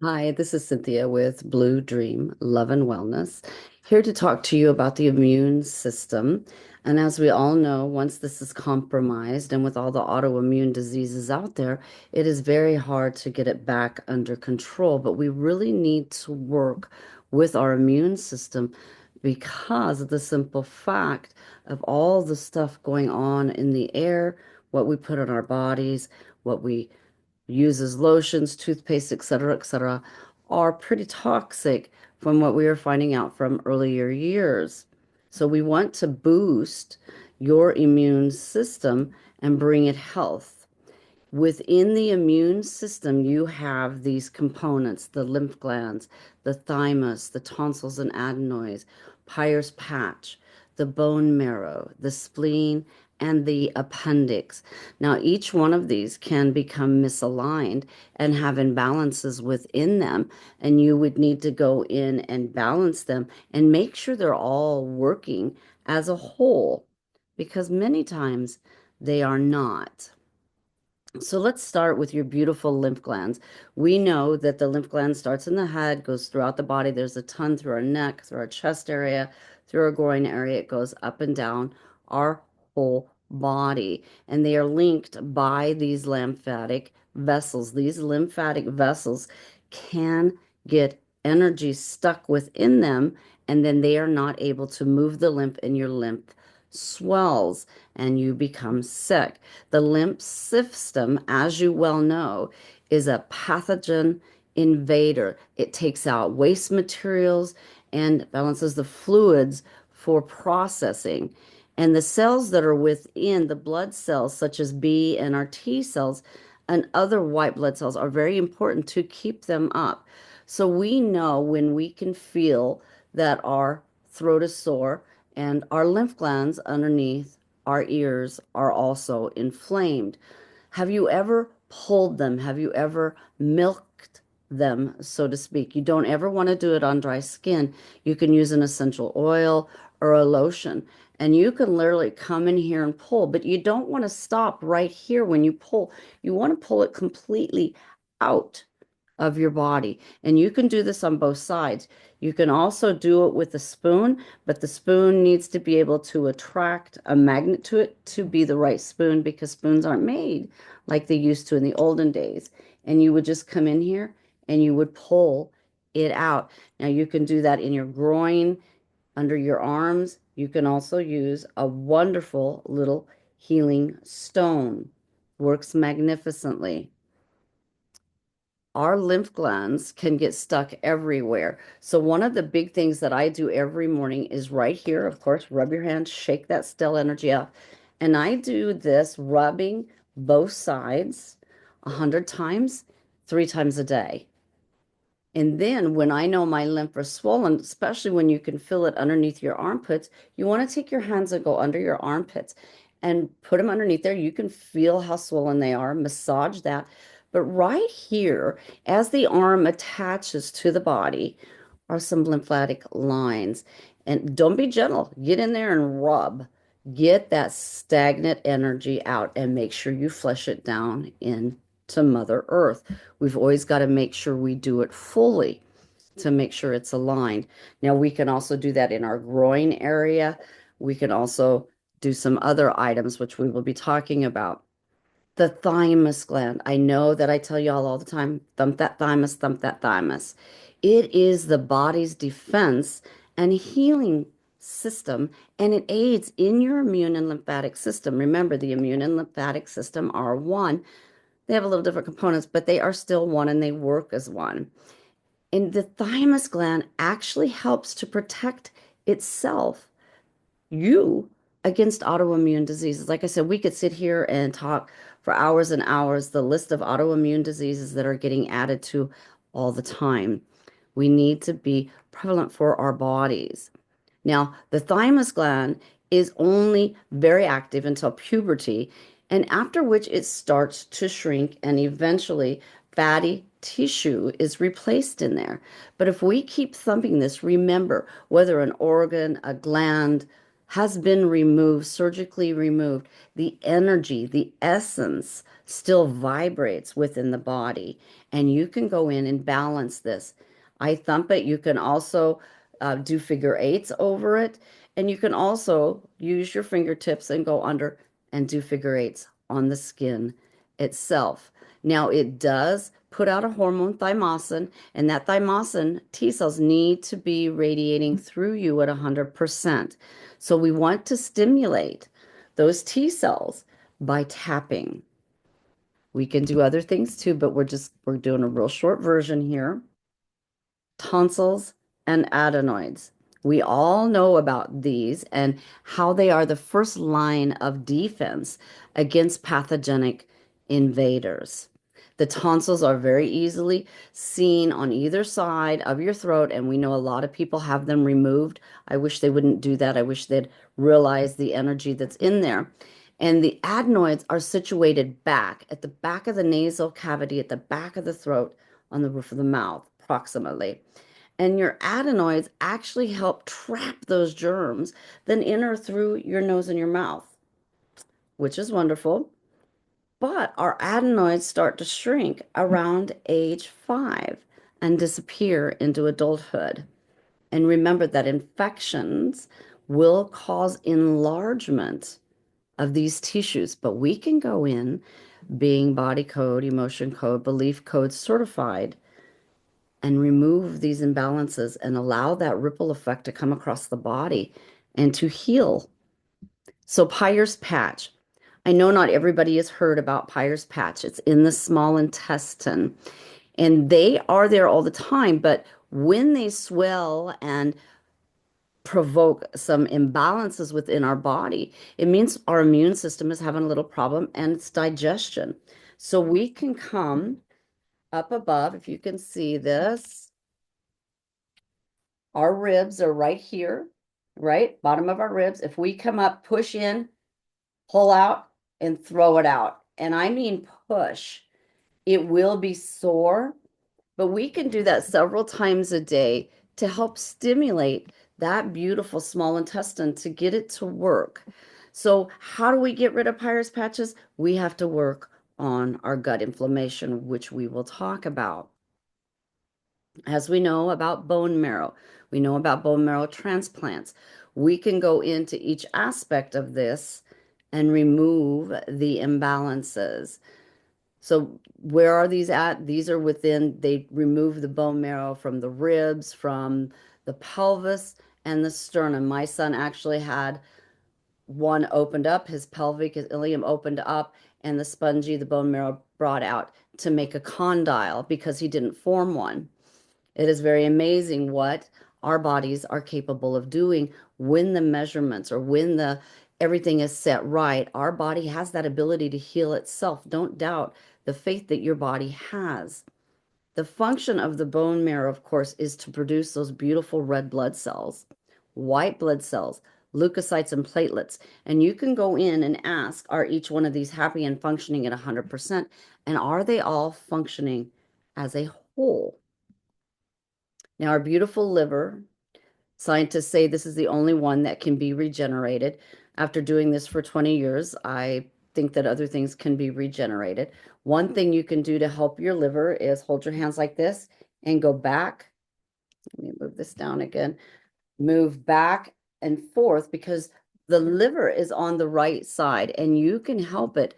Hi, this is Cynthia with Blue Dream Love and Wellness, here to talk to you about the immune system. And as we all know, once this is compromised and with all the autoimmune diseases out there, it is very hard to get it back under control. But we really need to work with our immune system because of the simple fact of all the stuff going on in the air, what we put on our bodies, what we uses lotions, toothpaste, etc., are pretty toxic from what we are finding out from earlier years. So we want to boost your immune system and bring it health. Within the immune system, you have these components, the lymph glands, the thymus, the tonsils and adenoids, Peyer's patch, the bone marrow, the spleen, and the appendix. Now, each one of these can become misaligned and have imbalances within them, and you would need to go in and balance them and make sure they're all working as a whole, because many times they are not. So let's start with your beautiful lymph glands. We know that the lymph gland starts in the head, goes throughout the body. There's a ton through our neck, through our chest area, through our groin area. It goes up and down our whole body. And they are linked by these lymphatic vessels. These lymphatic vessels can get energy stuck within them, and then they are not able to move the lymph, and your lymph swells and you become sick. The lymph system, as you well know, is a pathogen invader. It takes out waste materials and balances the fluids for processing. And the cells that are within the blood cells, such as B and our T cells and other white blood cells, are very important to keep them up. So we know when we can feel that our throat is sore and our lymph glands underneath our ears are also inflamed. Have you ever pulled them? Have you ever milked them, so to speak? You don't ever want to do it on dry skin. You can use an essential oil or a lotion, and you can literally come in here and pull, but you don't want to stop right here when you pull. You want to pull it completely out of your body. And you can do this on both sides. You can also do it with a spoon, but the spoon needs to be able to attract a magnet to it to be the right spoon, because spoons aren't made like they used to in the olden days. And you would just come in here and you would pull it out. Now you can do that in your groin, under your arms. You can also use a wonderful little healing stone. Works magnificently. Our lymph glands can get stuck everywhere. So one of the big things that I do every morning is right here, of course, rub your hands, shake that stale energy out. And I do this rubbing both sides 100 times, 3 times a day. And then when I know my lymph are swollen, especially when you can feel it underneath your armpits, you want to take your hands and go under your armpits and put them underneath there. You can feel how swollen they are, massage that. But right here, as the arm attaches to the body, are some lymphatic lines. And don't be gentle. Get in there and rub. Get that stagnant energy out and make sure you flush it down into Mother Earth. We've always got to make sure we do it fully to make sure it's aligned. Now, we can also do that in our groin area. We can also do some other items, which we will be talking about. The thymus gland. I know that I tell y'all all the time, thump that thymus, thump that thymus. It is the body's defense and healing system, and it aids in your immune and lymphatic system. Remember, the immune and lymphatic system are one. They have a little different components, but they are still one and they work as one. And the thymus gland actually helps to protect itself, you, against autoimmune diseases. Like I said, we could sit here and talk for hours and hours, the list of autoimmune diseases that are getting added to all the time. We need to be prevalent for our bodies. Now, the thymus gland is only very active until puberty, and after which it starts to shrink, and eventually fatty tissue is replaced in there. But if we keep thumping this, remember, whether an organ, a gland, has been removed, surgically removed, the energy, the essence still vibrates within the body. And you can go in and balance this. I thump it. You can also do figure eights over it. And you can also use your fingertips and go under and do figure eights on the skin itself. Now, it does put out a hormone, thymosin, and that thymosin T cells need to be radiating through you at 100%. So we want to stimulate those T cells by tapping. We can do other things too, but we're doing a real short version here. Tonsils and adenoids. We all know about these and how they are the first line of defense against pathogenic invaders. The tonsils are very easily seen on either side of your throat, and we know a lot of people have them removed. I wish they wouldn't do that. I wish they'd realize the energy that's in there. And the adenoids are situated back at the back of the nasal cavity, at the back of the throat, on the roof of the mouth, approximately. And your adenoids actually help trap those germs, then enter through your nose and your mouth, which is wonderful. But our adenoids start to shrink around age 5 and disappear into adulthood. And remember that infections will cause enlargement of these tissues, but we can go in being body code, emotion code, belief code certified and remove these imbalances and allow that ripple effect to come across the body and to heal. So, Peyer's patch. I know not everybody has heard about Peyer's patch. It's in the small intestine, and they are there all the time. But when they swell and provoke some imbalances within our body, it means our immune system is having a little problem and it's digestion. So, we can come up above, if you can see this. Our ribs are right here, right? Bottom of our ribs. If we come up, push in, pull out, and throw it out. And I mean push. It will be sore, but we can do that several times a day to help stimulate that beautiful small intestine to get it to work. So, how do we get rid of Peyer's patches? We have to work on our gut inflammation, which we will talk about. As we know about bone marrow, we know about bone marrow transplants. We can go into each aspect of this and remove the imbalances. So, where are these at? These are within, they remove the bone marrow from the ribs, from the pelvis, and the sternum. My son actually had one opened up, his pelvic, his ilium opened up, and the spongy, the bone marrow brought out to make a condyle because he didn't form one. It is very amazing what our bodies are capable of doing when the measurements or when the everything is set right. Our body has that ability to heal itself. Don't doubt the faith that your body has. The function of the bone marrow, of course, is to produce those beautiful red blood cells, white blood cells, leukocytes, and platelets. And you can go in and ask, are each one of these happy and functioning at 100%? And are they all functioning as a whole? Now, our beautiful liver, scientists say this is the only one that can be regenerated. After doing this for 20 years, I think that other things can be regenerated. One thing you can do to help your liver is hold your hands like this and go back. Let me move this down again. Move back and forth because the liver is on the right side and you can help it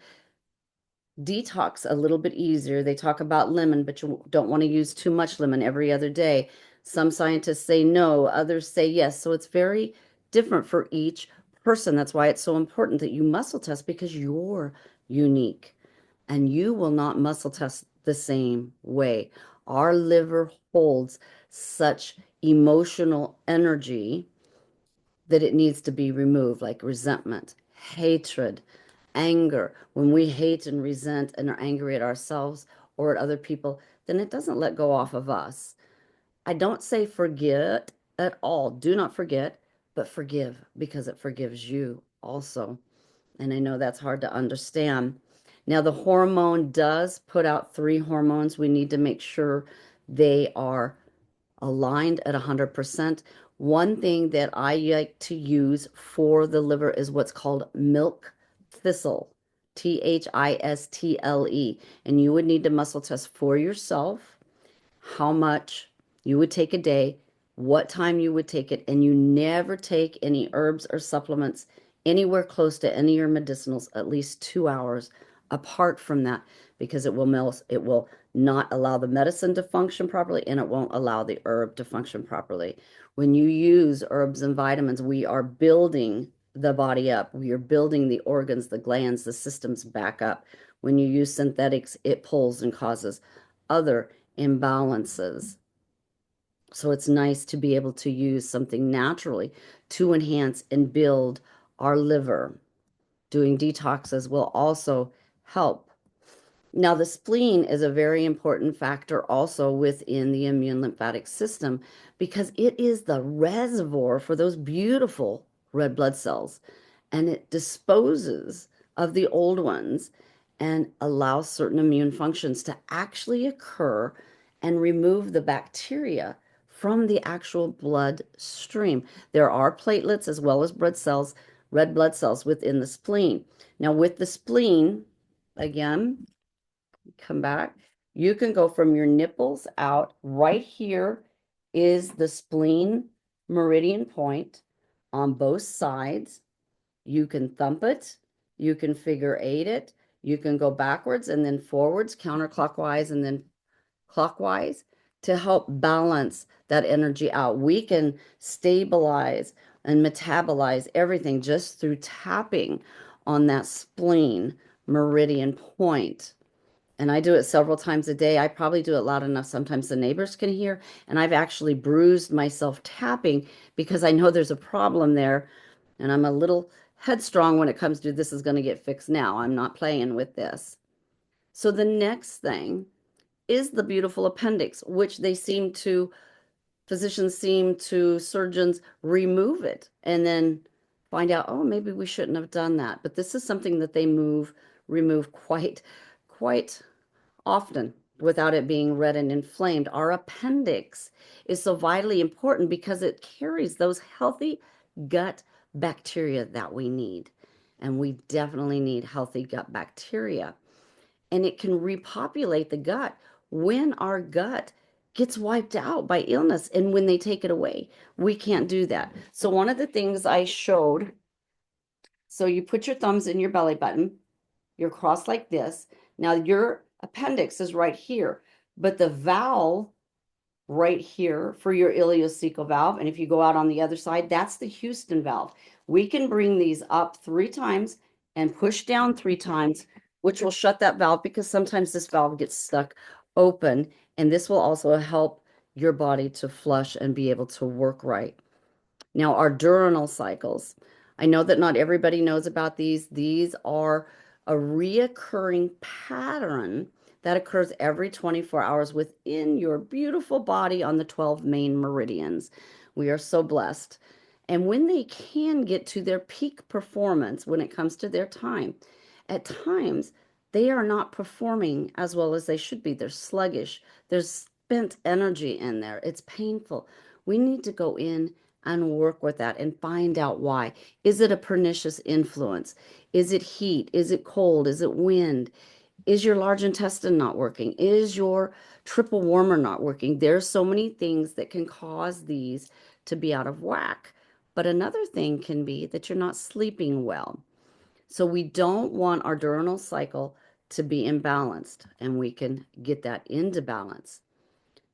detox a little bit easier. They talk about lemon, but you don't want to use too much lemon every other day. Some scientists say no, others say yes. So it's very different for each person. That's why it's so important that you muscle test because you're unique and you will not muscle test the same way. Our liver holds such emotional energy that it needs to be removed, like resentment, hatred, anger. When we hate and resent and are angry at ourselves or at other people, then it doesn't let go off of us. I don't say forget at all. Do not forget, but forgive because it forgives you also. And I know that's hard to understand. Now, the hormone does put out 3 hormones. We need to make sure they are aligned at 100%. One thing that I like to use for the liver is what's called milk thistle, Thistle. And you would need to muscle test for yourself how much you would take a day, what time you would take it, and you never take any herbs or supplements anywhere close to any of your medicinals at least 2 hours apart from that because it will not allow the medicine to function properly and it won't allow the herb to function properly. When you use herbs and vitamins, we are building the body up. We are building the organs, the glands, the systems back up. When you use synthetics, it pulls and causes other imbalances. So it's nice to be able to use something naturally to enhance and build our liver. Doing detoxes will also help. Now, the spleen is a very important factor also within the immune lymphatic system because it is the reservoir for those beautiful red blood cells and it disposes of the old ones and allows certain immune functions to actually occur and remove the bacteria from the actual blood stream. There are platelets as well as red blood cells within the spleen. Now, with the spleen, again, come back. You can go from your nipples out. Right here is the spleen meridian point on both sides. You can thump it. You can figure eight it. You can go backwards and then forwards, counterclockwise and then clockwise to help balance that energy out. We can stabilize and metabolize everything just through tapping on that spleen meridian point. And I do it several times a day. I probably do it loud enough sometimes the neighbors can hear. And I've actually bruised myself tapping because I know there's a problem there. And I'm a little headstrong when it comes to this is going to get fixed now. I'm not playing with this. So the next thing is the beautiful appendix, which physicians seem to, surgeons remove it and then find out, oh, maybe we shouldn't have done that. But this is something that they remove quite often without it being red and inflamed. Our appendix is so vitally important because it carries those healthy gut bacteria that we need. And we definitely need healthy gut bacteria. And it can repopulate the gut when our gut gets wiped out by illness. And when they take it away, we can't do that. So, one of the things I showed, so you put your thumbs in your belly button, you're crossed like this. Now your appendix is right here, but the valve right here for your ileocecal valve, and if you go out on the other side, that's the Houston valve. We can bring these up 3 times and push down 3 times, which will shut that valve because sometimes this valve gets stuck open, and this will also help your body to flush and be able to work right. Now, our diurnal cycles. I know that not everybody knows about these. These are a reoccurring pattern that occurs every 24 hours within your beautiful body on the 12 main meridians. We are so blessed. And when they can get to their peak performance when it comes to their time, at times they are not performing as well as they should be. They're sluggish. There's spent energy in there. It's painful. We need to go in and work with that and find out why. Is it a pernicious influence? Is it heat? Is it cold? Is it wind? Is your large intestine not working? Is your triple warmer not working? There's so many things that can cause these to be out of whack. But another thing can be that you're not sleeping well. So we don't want our diurnal cycle to be imbalanced, and we can get that into balance.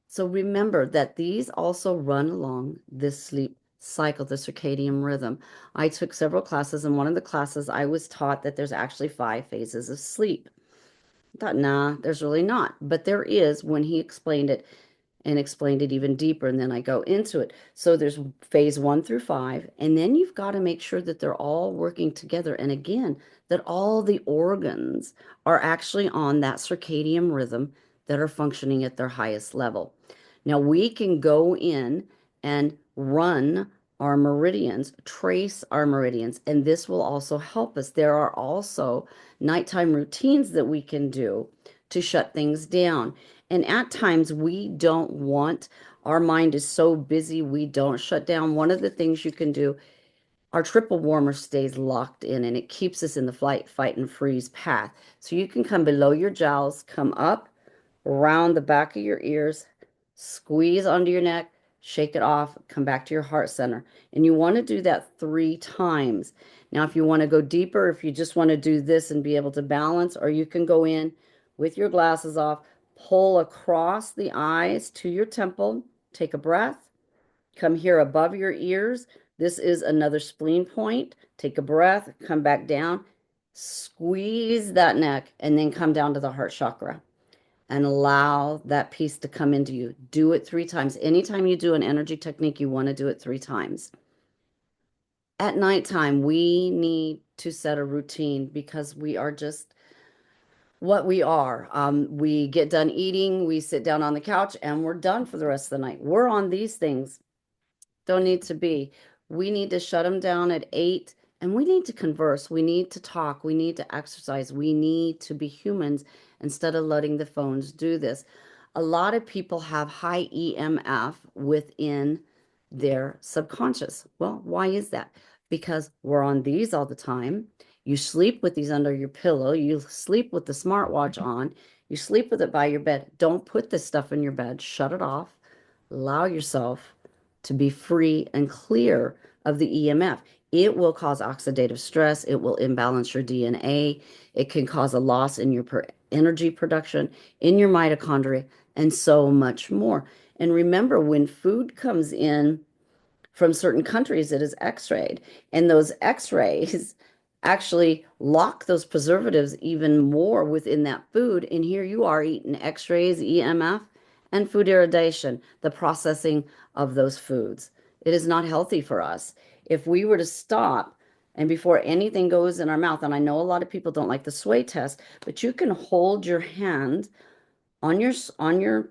So remember that these also run along this sleep cycle, the circadian rhythm. I took several classes, and one of the classes I was taught that there's actually 5 phases of sleep. I thought, nah, there's really not. But there is when he explained it and explained it even deeper. And then I go into it. So there's phase 1 through 5. And then you've got to make sure that they're all working together. And again, that all the organs are actually on that circadian rhythm that are functioning at their highest level. Now we can go in and run our meridians, trace our meridians, and this will also help us. There are also nighttime routines that we can do to shut things down. And at times we don't want, our mind is so busy, we don't shut down. One of the things you can do, our triple warmer stays locked in and it keeps us in the flight, fight, and freeze path. So you can come below your jowls, come up around the back of your ears, squeeze onto your neck, shake it off, come back to your heart center. And you want to do that 3 times. Now, if you want to go deeper, if you just want to do this and be able to balance, or you can go in with your glasses off, pull across the eyes to your temple, take a breath, come here above your ears. This is another spleen point. Take a breath, come back down, squeeze that neck, and then come down to the heart chakra and allow that piece to come into you. Do it 3 times. Anytime you do an energy technique, you want to do it 3 times. At nighttime, we need to set a routine because we are just what we are. We get done eating, we sit down on the couch, and we're done for the rest of the night. We're on these things. Don't need to be. We need to shut them down at 8 and we need to converse. We need to talk. We need to exercise. We need to be humans instead of letting the phones do this. A lot of people have high EMF within their subconscious. Well, why is that? Because we're on these all the time. You sleep with these under your pillow. You sleep with the smartwatch on. You sleep with it by your bed. Don't put this stuff in your bed. Shut it off. Allow yourself to be free and clear of the EMF. It will cause oxidative stress. It will imbalance your DNA. It can cause a loss in your energy production, in your mitochondria, and so much more. And remember, when food comes in from certain countries, it is x-rayed, and those x-rays actually lock those preservatives even more within that food. And here you are eating x-rays, EMF, and food irradiation, the processing of those foods. It is not healthy for us. If we were to stop and before anything goes in our mouth, and I know a lot of people don't like the sway test, but you can hold your hand on your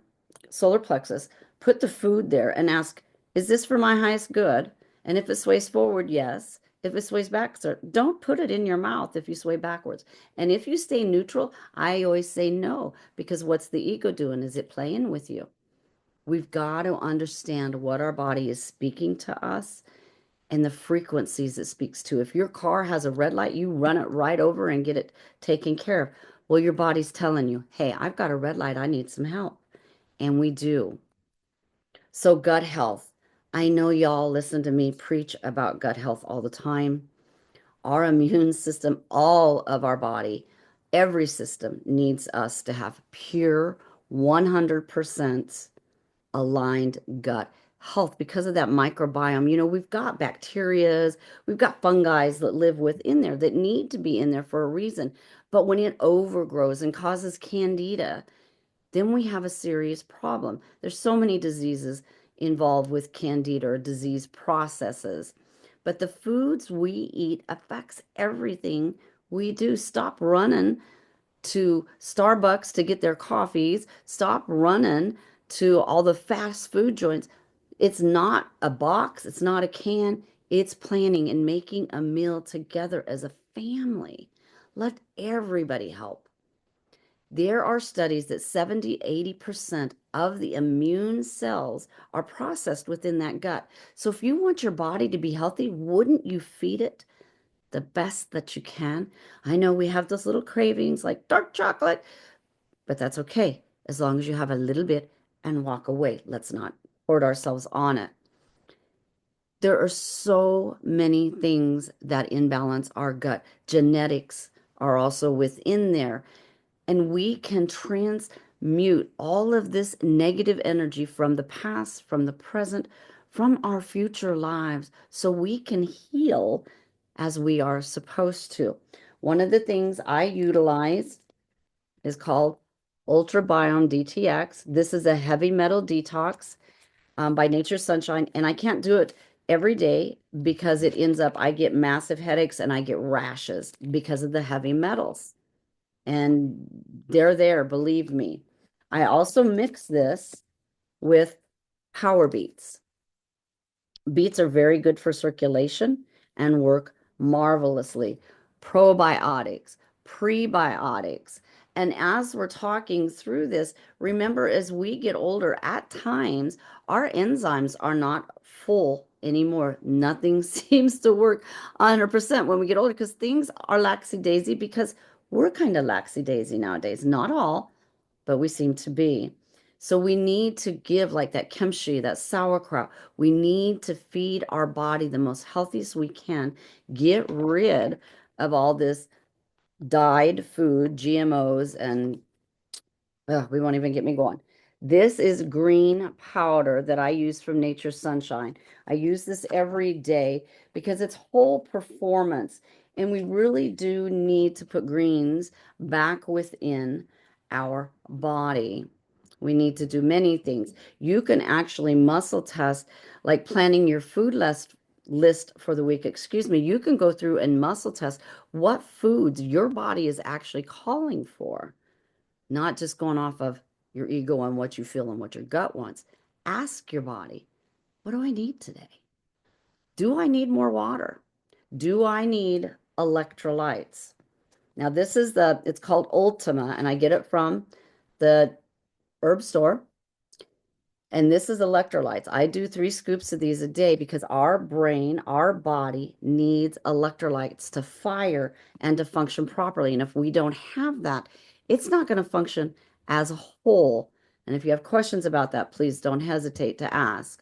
solar plexus, put the food there and ask, is this for my highest good? And if it sways forward, yes. If it sways back, sir, don't put it in your mouth if you sway backwards. And if you stay neutral, I always say no, because what's the ego doing? Is it playing with you? We've got to understand what our body is speaking to us and the frequencies it speaks to. If your car has a red light, you run it right over and get it taken care of. Well, your body's telling you, hey, I've got a red light, I need some help. And we do. So, gut health. I know y'all listen to me preach about gut health all the time. Our immune system, all of our body, every system needs us to have pure 100% aligned gut health because of that microbiome. We've got bacterias, we've got fungi that live within there that need to be in there for a reason. But when it overgrows and causes candida, then we have a serious problem. There's so many diseases involved with candida or disease processes. But the foods we eat affects everything we do. Stop running to Starbucks to get their coffees. Stop running to all the fast food joints. It's not a box, it's not a can. It's planning and making a meal together as a family. Let everybody help. There are studies that 70-80% of the immune cells are processed within that gut. So if you want your body to be healthy, wouldn't you feed it the best that you can? I know we have those little cravings like dark chocolate, but that's okay as long as you have a little bit and walk away. Let's not hoard ourselves on it. There are so many things that imbalance our gut. Genetics are also within there. And we can transmute all of this negative energy from the past, from the present, from our future lives, so we can heal as we are supposed to. One of the things I utilize is called Ultrabiome DTX. This is a heavy metal detox by Nature's Sunshine, and I can't do it every day because it ends up I get massive headaches and I get rashes because of the heavy metals. And they're there, believe me. I also mix this with power beets. Beets are very good for circulation and work marvelously. Probiotics, prebiotics, And as we're talking through this, remember as we get older, at times our enzymes are not full anymore. Nothing seems to work 100% when we get older because things are laxy-daisy because we're kind of laxy-daisy nowadays. Not all, but we seem to be. So we need to give like that kimchi, that sauerkraut. We need to feed our body the most healthiest we can. Get rid of all this dyed food, GMOs, and ugh, we won't even get me going. This is green powder that I use from Nature's Sunshine. I use this every day because it's whole performance. And we really do need to put greens back within our body. We need to do many things. You can actually muscle test, like planning your list for the week. Excuse me. You can go through and muscle test what foods your body is actually calling for, not just going off of your ego and what you feel and what your gut wants. Ask your body, what do I need today? Do I need more water? Do I need electrolytes? Now, it's called Ultima, and I get it from the herb store. And this is electrolytes. I do 3 scoops of these a day because our brain, our body needs electrolytes to fire and to function properly. And if we don't have that, it's not going to function as a whole. And if you have questions about that, please don't hesitate to ask.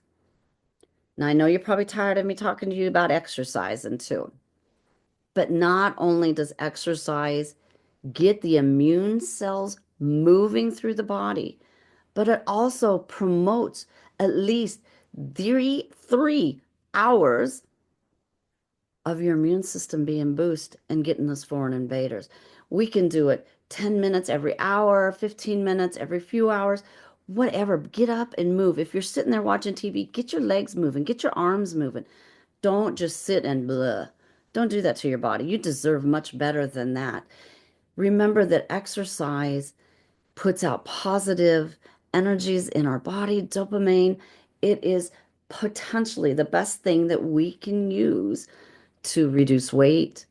Now, I know you're probably tired of me talking to you about exercising too. But not only does exercise get the immune cells moving through the body, but it also promotes at least three hours of your immune system being boosted and getting those foreign invaders. We can do it 10 minutes every hour, 15 minutes every few hours, whatever. Get up and move. If you're sitting there watching TV, get your legs moving, get your arms moving. Don't just sit and blah. Don't do that to your body. You deserve much better than that. Remember that exercise puts out positive energies in our body, dopamine. It is potentially the best thing that we can use to reduce weight,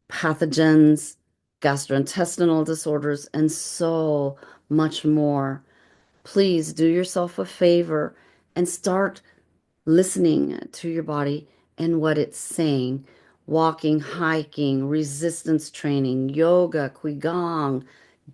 pathogens, gastrointestinal disorders, and so much more. Please do yourself a favor and start listening to your body and what it's saying. Walking, hiking, resistance training, yoga, qigong,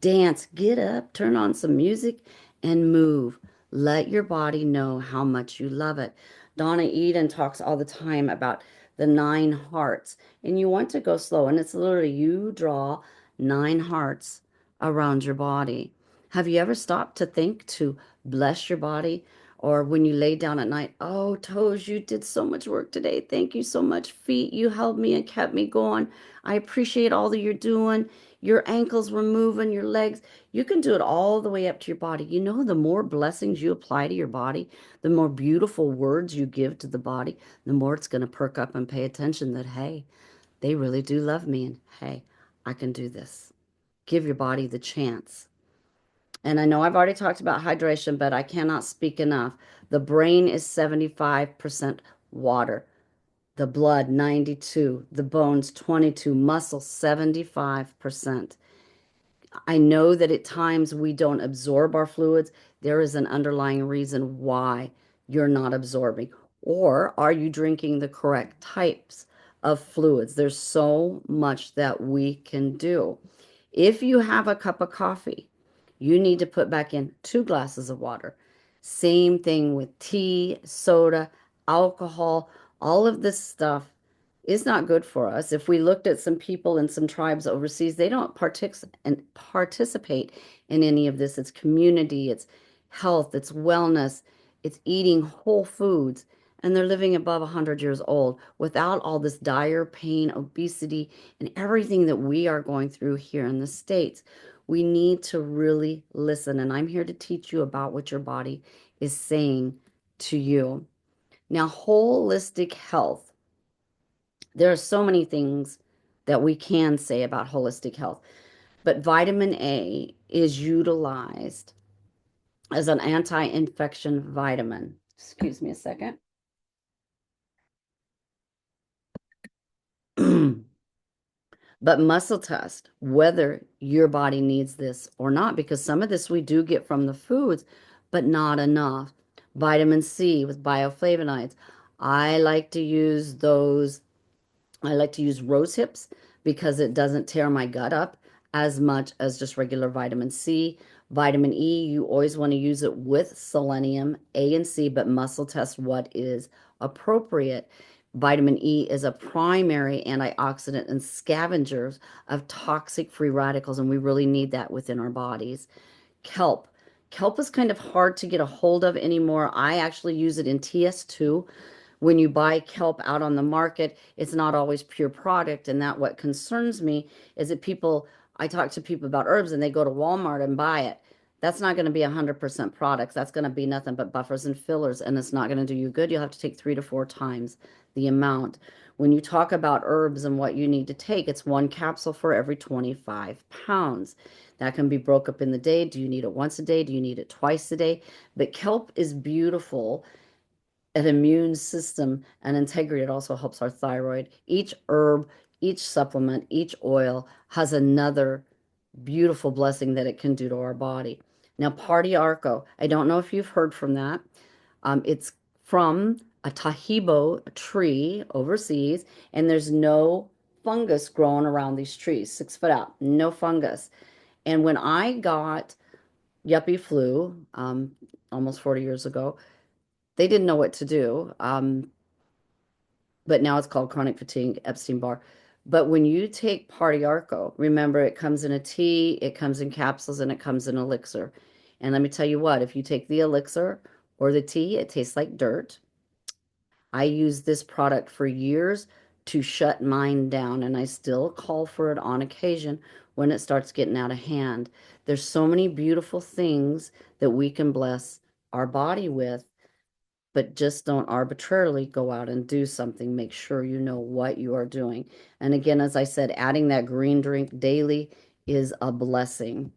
dance. Get up, turn on some music, and move. Let your body know how much you love it. Donna Eden talks all the time about the 9 hearts, and you want to go slow. And it's literally you draw 9 hearts around your body. Have you ever stopped to think to bless your body? Or when you lay down at night, oh, toes, you did so much work today. Thank you so much. Feet, you held me and kept me going. I appreciate all that you're doing. Your ankles were moving, your legs. You can do it all the way up to your body. You know, the more blessings you apply to your body, the more beautiful words you give to the body, the more it's going to perk up and pay attention that, hey, they really do love me. And hey, I can do this. Give your body the chance. And I know I've already talked about hydration, but I cannot speak enough. The brain is 75% water, the blood 92, the bones 22, muscle 75%. I know that at times we don't absorb our fluids. There is an underlying reason why you're not absorbing. Or are you drinking the correct types of fluids? There's so much that we can do. If you have a cup of coffee, you need to put back in 2 glasses of water. Same thing with tea, soda, alcohol, all of this stuff is not good for us. If we looked at some people in some tribes overseas, they don't participate in any of this. It's community, it's health, it's wellness, it's eating whole foods, and they're living above 100 years old without all this dire pain, obesity, and everything that we are going through here in the States. We need to really listen, and I'm here to teach you about what your body is saying to you. Now, holistic health, there are so many things that we can say about holistic health, but vitamin A is utilized as an anti-infection vitamin. Excuse me a second. But muscle test whether your body needs this or not, because some of this we do get from the foods, but not enough. Vitamin C with bioflavonoids. I like to use those I like to use rose hips because it doesn't tear my gut up as much as just regular vitamin C. Vitamin E, you always want to use it with selenium, A and C, but muscle test what is appropriate. Vitamin E is a primary antioxidant and scavengers of toxic free radicals, and we really need that within our bodies. Kelp. Kelp is kind of hard to get a hold of anymore. I actually use it in TS2. When you buy kelp out on the market, it's not always pure product. And that what concerns me is that I talk to people about herbs and they go to Walmart and buy it. That's not going to be 100% products. That's going to be nothing but buffers and fillers, and it's not going to do you good. You'll have to take 3 to 4 times the amount. When you talk about herbs and what you need to take, it's 1 capsule for every 25 pounds. That can be broke up in the day. Do you need it once a day? Do you need it twice a day? But kelp is beautiful an immune system and integrity. It also helps our thyroid. Each herb, each supplement, each oil has another beautiful blessing that it can do to our body. Now, Arco, I don't know if you've heard from that. It's from a tahibo tree overseas, and there's no fungus growing around these trees, 6 foot out, no fungus. And when I got yuppie flu almost 40 years ago, they didn't know what to do. But now it's called chronic fatigue, Epstein-Barr. But when you take Arco, remember it comes in a tea, it comes in capsules, and it comes in elixir. And let me tell you what, if you take the elixir or the tea, it tastes like dirt. I used this product for years to shut mine down, and I still call for it on occasion when it starts getting out of hand. There's so many beautiful things that we can bless our body with, but just don't arbitrarily go out and do something. Make sure you know what you are doing. And again, as I said, adding that green drink daily is a blessing.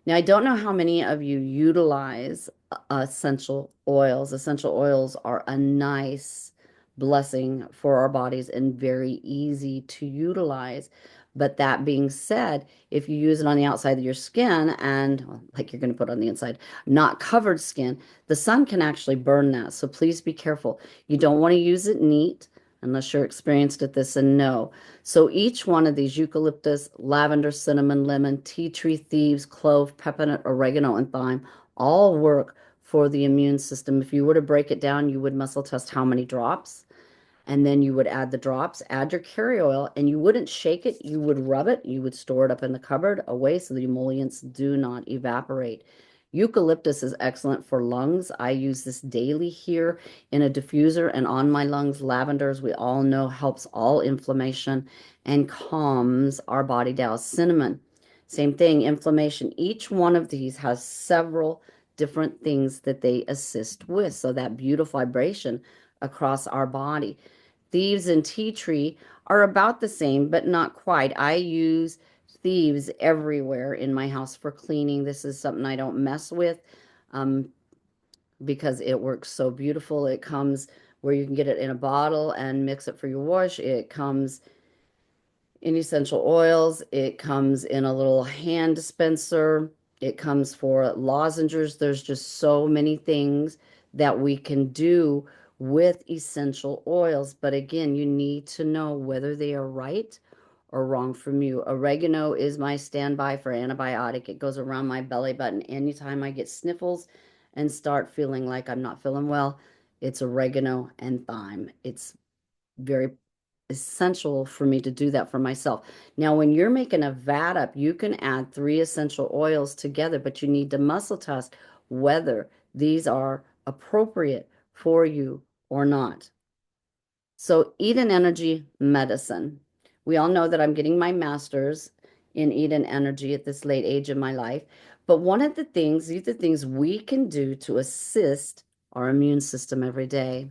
Now, I don't know how many of you utilize essential oils. Essential oils are a nice blessing for our bodies and very easy to utilize. But that being said, if you use it on the outside of your skin and well, like you're going to put on the inside, not covered skin, the sun can actually burn that. So please be careful. You don't want to use it neat unless you're experienced at this and know. So each one of these eucalyptus, lavender, cinnamon, lemon, tea tree, thieves, clove, peppermint, oregano, and thyme all work for the immune system. If you were to break it down, you would muscle test how many drops, and then you would add the drops, add your carry oil, and you wouldn't shake it. You would rub it. You would store it up in the cupboard away so the emollients do not evaporate. Eucalyptus is excellent for lungs. I use this daily here in a diffuser and on my lungs. Lavender, as we all know, helps all inflammation and calms our body down. Cinnamon, same thing, inflammation. Each one of these has several different things that they assist with. So that beautiful vibration across our body. Thieves and tea tree are about the same, but not quite. I use thieves everywhere in my house for cleaning. This is something I don't mess with um, because it works so beautiful. It comes where you can get it in a bottle and mix it for your wash. It comes in essential oils. It comes in a little hand dispenser. It comes for lozenges. There's just so many things that we can do with essential oils. But again, you need to know whether they are right or wrong from you. Oregano is my standby for antibiotic. It goes around my belly button anytime I get sniffles and start feeling like I'm not feeling well. It's oregano and thyme. It's very essential for me to do that for myself. Now, when you're making a vat up, you can add 3 essential oils together, but you need to muscle test whether these are appropriate for you or not. So, Eden Energy Medicine. We all know that I'm getting my master's in Eden Energy at this late age in my life. But one of the things, these are things we can do to assist our immune system every day,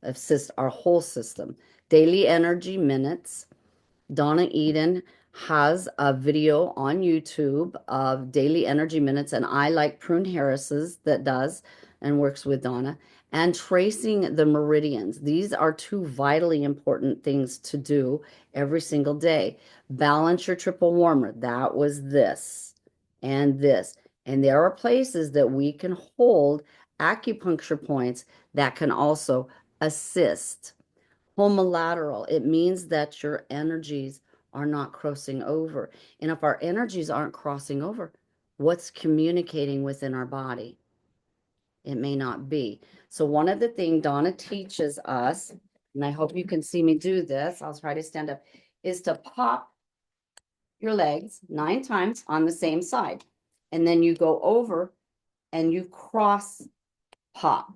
assist our whole system. Daily energy minutes. Donna Eden has a video on YouTube of daily energy minutes, and I like Prune Harris's that does and works with Donna, and tracing the meridians. These are two vitally important things to do every single day. Balance your triple warmer. That was this and this. And there are places that we can hold acupuncture points that can also assist. Homolateral, it means that your energies are not crossing over. And if our energies aren't crossing over, what's communicating within our body? It may not be. So one of the things Donna teaches us, and I hope you can see me do this, I'll try to stand up, is to pop your legs 9 times on the same side. And then you go over and you cross pop.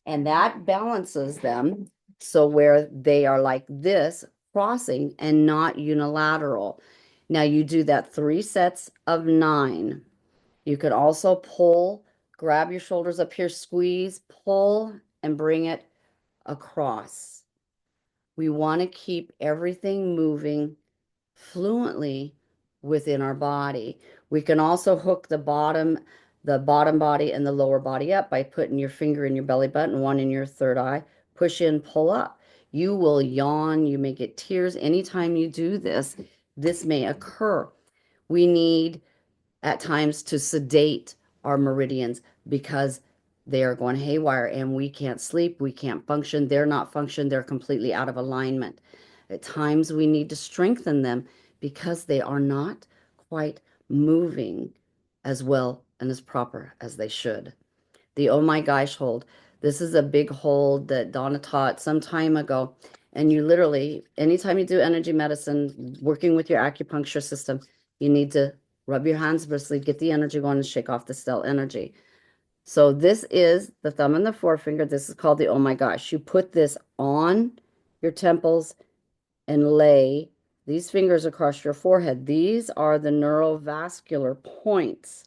And that balances them so where they are like this, crossing and not unilateral. Now you do that 3 sets of 9. You could also pull, grab your shoulders up here, squeeze, pull, and bring it across. We want to keep everything moving fluently within our body. We can also hook the bottom body and the lower body up by putting your finger in your belly button, one in your third eye, push in, pull up. You will yawn, you may get tears anytime you do this. This may occur. We need at times to sedate our meridians because they are going haywire and we can't sleep, we can't function, they're not function, they're completely out of alignment. At times we need to strengthen them because they are not quite moving as well and as proper as they should. The oh my gosh hold. This is a big hold that Donna taught some time ago. And you literally, anytime you do energy medicine, working with your acupuncture system, you need to rub your hands briskly, get the energy going, and shake off the stale energy. So this is the thumb and the forefinger. This is called the oh my gosh. You put this on your temples and lay these fingers across your forehead. These are the neurovascular points.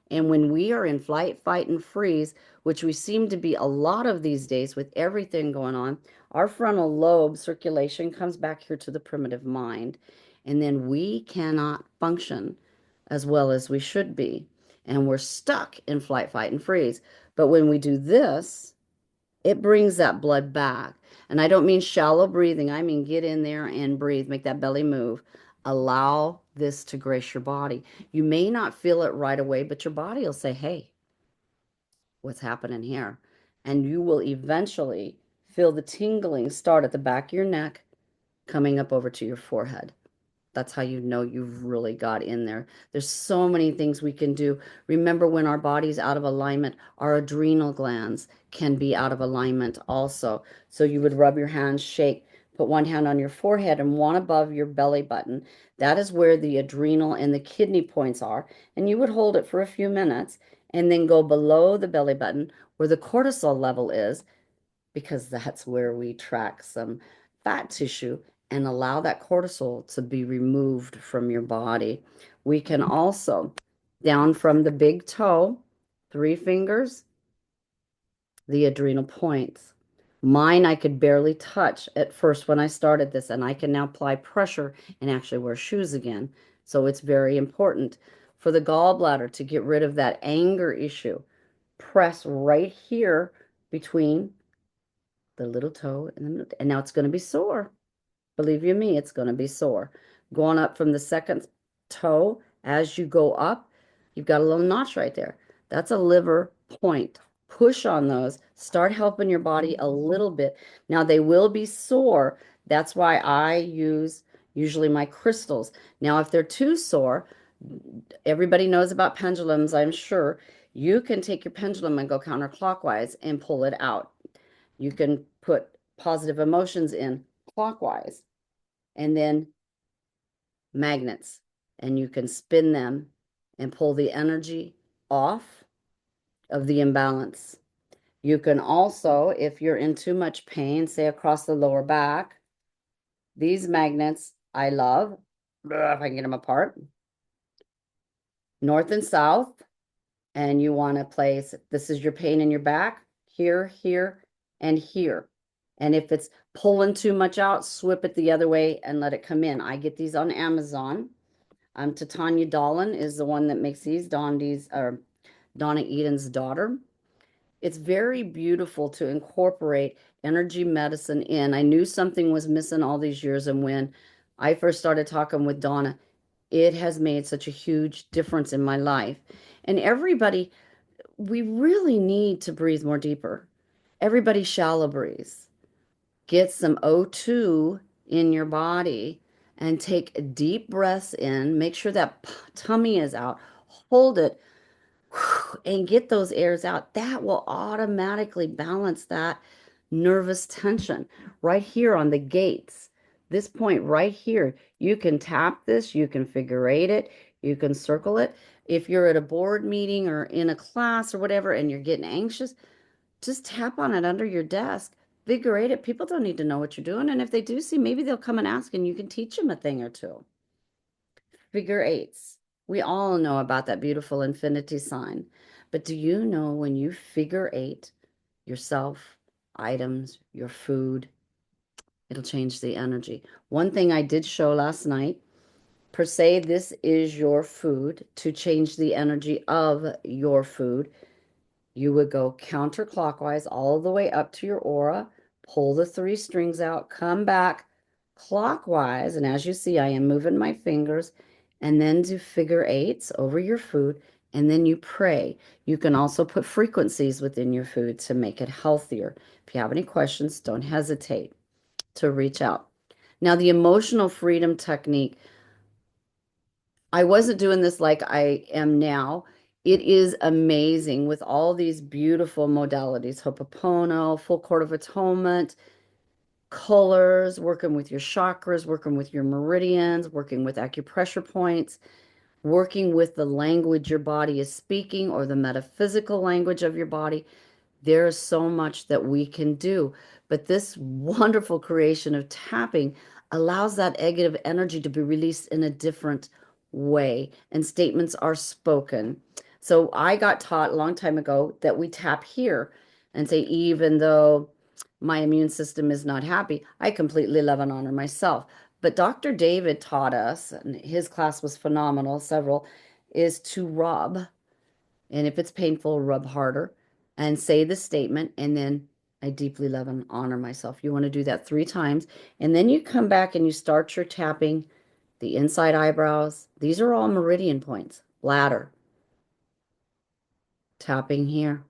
And when we are in flight, fight, and freeze, which we seem to be a lot of these days with everything going on, our frontal lobe circulation comes back here to the primitive mind. And then we cannot function as well as we should be. And we're stuck in flight, fight, and freeze. But when we do this, it brings that blood back. And I don't mean shallow breathing. I mean get in there and breathe, make that belly move. Allow this to grace your body. You may not feel it right away, but your body will say, hey, what's happening here? And you will eventually feel the tingling start at the back of your neck, coming up over to your forehead. That's how you know you've really got in there. There's so many things we can do. Remember, when our body's out of alignment, our adrenal glands can be out of alignment also. So you would rub your hands, shake, put one hand on your forehead and one above your belly button. That is where the adrenal and the kidney points are. And you would hold it for a few minutes and then go below the belly button where the cortisol level is, because that's where we track some fat tissue and allow that cortisol to be removed from your body. We can also, down from the big toe, 3 fingers, the adrenal points. Mine, I could barely touch at first when I started this, and I can now apply pressure and actually wear shoes again. So it's very important for the gallbladder to get rid of that anger issue. Press right here between the little toe and the middle, and now it's going to be sore. Believe you me, it's going to be sore. Going up from the second toe, as you go up, you've got a little notch right there. That's a liver point. Push on those. Start helping your body a little bit. Now, they will be sore. That's why I use usually my crystals. Now, if they're too sore, everybody knows about pendulums, I'm sure. You can take your pendulum and go counterclockwise and pull it out. You can put positive emotions in clockwise and then magnets, and you can spin them and pull the energy off of the imbalance. You can also, if you're in too much pain, say across the lower back, these magnets I love, if I can get them apart, north and south, and you want to place, this is your pain in your back, here, here, and here. And if it's Pulling too much out, swip it the other way and let it come in. I get these on Amazon. Titania Dolan is the one that makes these. Donna Eden's daughter. It's very beautiful to incorporate energy medicine in. I knew something was missing all these years, and when I first started talking with Donna, it has made such a huge difference in my life. And everybody, we really need to breathe more deeper. Everybody shallow breathes. Get some O2 in your body and take deep breaths in. Make sure that tummy is out. Hold it and get those airs out. That will automatically balance that nervous tension right here on the gates. This point right here, you can tap this, you can figure eight it, you can circle it. If you're at a board meeting or in a class or whatever and you're getting anxious, just tap on it under your desk. Figure eight it. People don't need to know what you're doing. And if they do see, maybe they'll come and ask and you can teach them a thing or two. Figure eights. We all know about that beautiful infinity sign. But do you know when you figure eight yourself, items, your food, it'll change the energy. One thing I did show last night, per se, this is your food to change the energy of your food. You would go counterclockwise all the way up to your aura, pull the three strings out, come back clockwise. And as you see, I am moving my fingers and then do figure eights over your food. And then you pray. You can also put frequencies within your food to make it healthier. If you have any questions, don't hesitate to reach out. Now, the emotional freedom technique, I wasn't doing this like I am now. It is amazing with all these beautiful modalities, Hopopono, full court of atonement, colors, working with your chakras, working with your meridians, working with acupressure points, working with the language your body is speaking or the metaphysical language of your body. There is so much that we can do. But this wonderful creation of tapping allows that negative energy to be released in a different way, and statements are spoken. So I got taught a long time ago that we tap here and say, even though my immune system is not happy, I completely love and honor myself. But Dr. David taught us, and his class was phenomenal, several, is to rub, and if it's painful, rub harder and say the statement. And then I deeply love and honor myself. You want to do that 3 times. And then you come back and you start your tapping the inside eyebrows. These are all meridian points. Bladder, tapping here.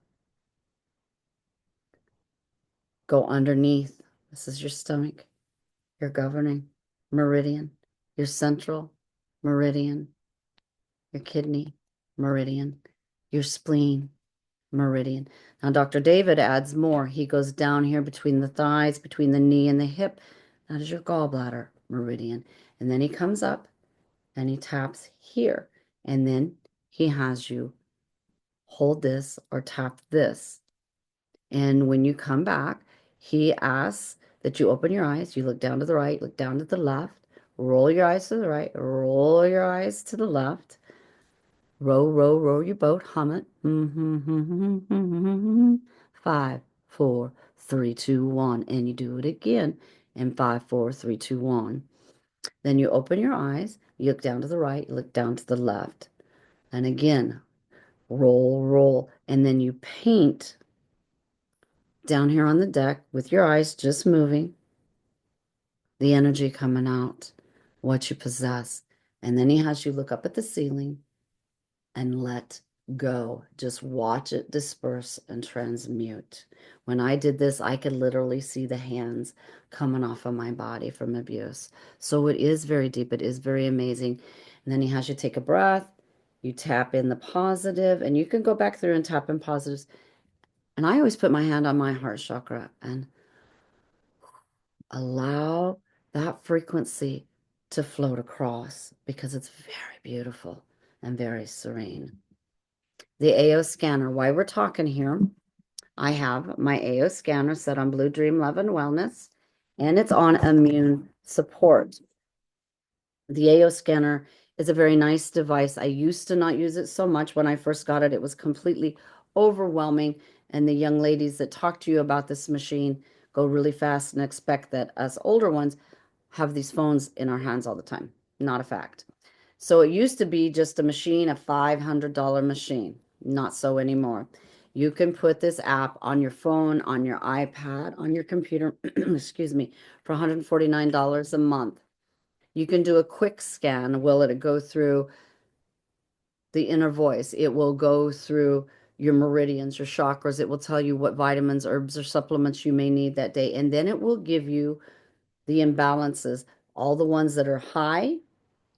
Go underneath. This is your stomach, your governing meridian, your central meridian, your kidney meridian, your spleen meridian. Now, Dr. David adds more. He goes down here between the thighs, between the knee and the hip. That is your gallbladder meridian. And then he comes up and he taps here. And then he has you hold this or tap this. And when you come back, he asks that you open your eyes. You look down to the right, look down to the left, roll your eyes to the right, roll your eyes to the left. Row, row, row your boat, hum it. 5, 4, 3, 2, 1. And you do it again in 5, 4, 3, 2, 1. Then you open your eyes, you look down to the right, you look down to the left. And again, roll, roll. And then you paint down here on the deck with your eyes just moving, the energy coming out, what you possess. And then he has you look up at the ceiling and let go. Just watch it disperse and transmute. When I did this, I could literally see the hands coming off of my body from abuse. So it is very deep. It is very amazing. And then he has you take a breath. You tap in the positive, and you can go back through and tap in positives. And I always put my hand on my heart chakra and allow that frequency to float across because it's very beautiful and very serene. The AO scanner, why we're talking here, I have my AO scanner set on Blue Dream Love and Wellness, and it's on immune support. The AO scanner is a very nice device. I used to not use it so much. When I first got it, it was completely overwhelming. And the young ladies that talked to you about this machine go really fast and expect that us older ones have these phones in our hands all the time. Not a fact. So it used to be just a machine, a $500 machine. Not so anymore. You can put this app on your phone, on your iPad, on your computer, excuse me, for $149 a month. You can do a quick scan. Will it go through the inner voice? It will go through your meridians, your chakras. It will tell you what vitamins, herbs, or supplements you may need that day. And then it will give you the imbalances, all the ones that are high,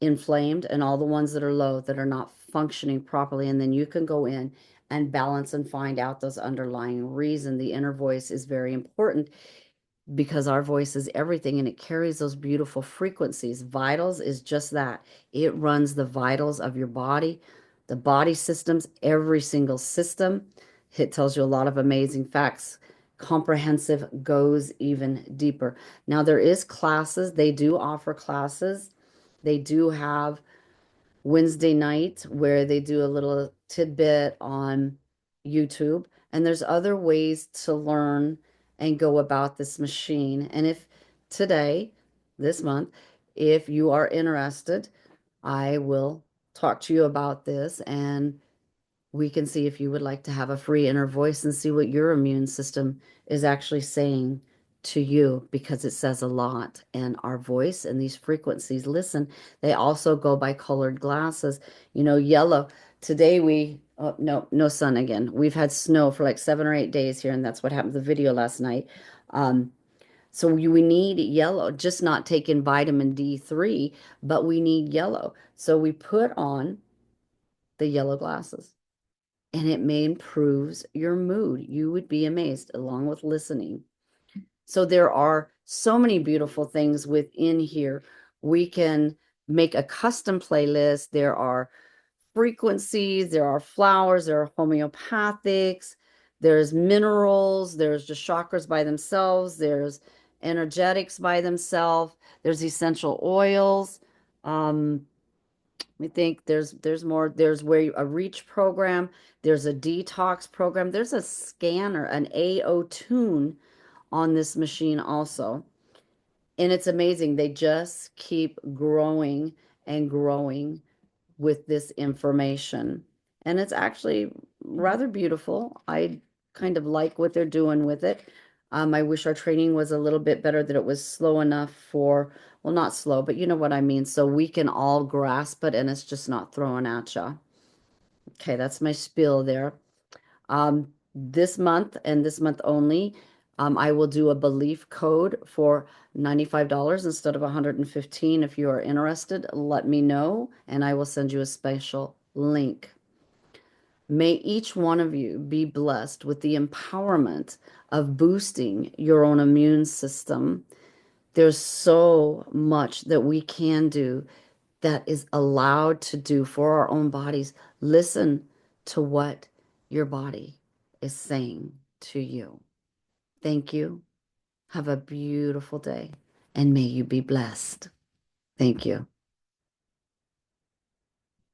inflamed, and all the ones that are low that are not functioning properly. And then you can go in and balance and find out those underlying reason. The inner voice is very important because our voice is everything and it carries those beautiful frequencies. Vitals is just that. It runs the vitals of your body, the body systems, every single system. It tells you a lot of amazing facts. Comprehensive goes even deeper. Now there is classes. They do offer classes. They do have Wednesday night where they do a little tidbit on YouTube. And there's other ways to learn and go about this machine. And if today, this month, if you are interested, I will talk to you about this and we can see if you would like to have a free inner voice and see what your immune system is actually saying to you because it says a lot. And our voice and these frequencies, listen, they also go by colored glasses. You know, yellow. Today oh, no, no sun again. We've had snow for like 7 or 8 days here, and that's what happened to the video last night. So we need yellow, just not taking vitamin D3, but we need yellow. So we put on the yellow glasses and it may improves your mood. You would be amazed along with listening. So there are so many beautiful things within here. We can make a custom playlist. There are frequencies, there are flowers, there are homeopathics, there's minerals, there's just chakras by themselves, there's energetics by themselves, there's essential oils. Um, we think there's more. There's where a reach program, there's a detox program, there's a scanner, an AO tune on this machine also. And it's amazing. They just keep growing and growing with this information. And it's actually rather beautiful. I kind of like what they're doing with it. I wish our training was a little bit better, that it was slow enough for, well, not slow, but you know what I mean. So we can all grasp it and it's just not thrown at you. Okay, that's my spiel there. This month and this month only, I will do a belief code for $95 instead of 115. If you are interested, let me know and I will send you a special link. May each one of you be blessed with the empowerment of boosting your own immune system. There's so much that we can do that is allowed to do for our own bodies. Listen to what your body is saying to you. Thank you. Have a beautiful day and may you be blessed. Thank you.